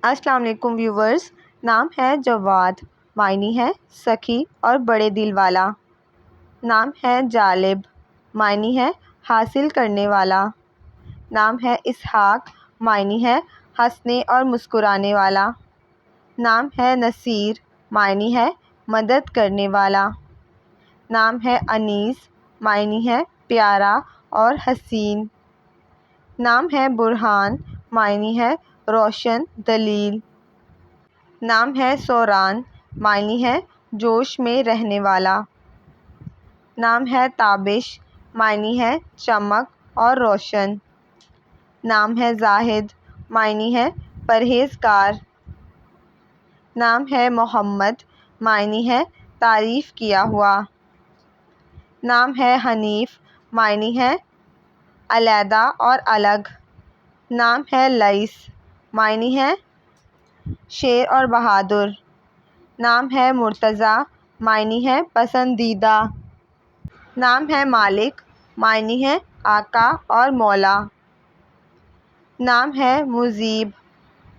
السلام علیکم ویورز، نام ہے جواد، معنی ہے سخی اور بڑے دل والا۔ نام ہے جالب، معنی ہے حاصل کرنے والا۔ نام ہے اسحاق، معنی ہے ہنسنے اور مسکرانے والا۔ نام ہے نصیر، معنی ہے مدد کرنے والا۔ نام ہے انیس، معنی ہے پیارا اور حسین۔ نام ہے برہان، معنی ہے روشن دلیل۔ نام ہے سوران، معنی ہے جوش میں رہنے والا۔ نام ہے تابش، معنی ہے چمک اور روشن۔ نام ہے زاہد، معنی ہے پرہیزگار۔ نام ہے محمد، معنی ہے تعریف کیا ہوا۔ نام ہے حنیف، معنی ہے علیحدہ اور الگ۔ نام ہے لیث، معنی ہے شیر اور بہادر۔ نام ہے مرتضیٰ، معنی ہے پسندیدہ۔ نام ہے مالک، معنی ہے آقا اور مولا۔ نام ہے مجیب،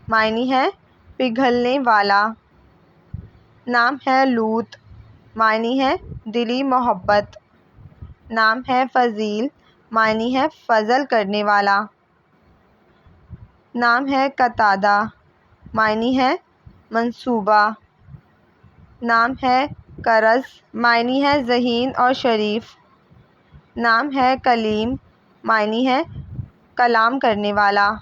معنی ہے پگھلنے والا۔ نام ہے لوط، معنی ہے دلی محبت۔ نام ہے فضیل، معنی ہے فضل کرنے والا۔ نام ہے قتادہ، معنی ہے منصوبہ۔ نام ہے کرز، معنی ہے ذہین اور شریف۔ نام ہے کلیم، معنی ہے کلام کرنے والا۔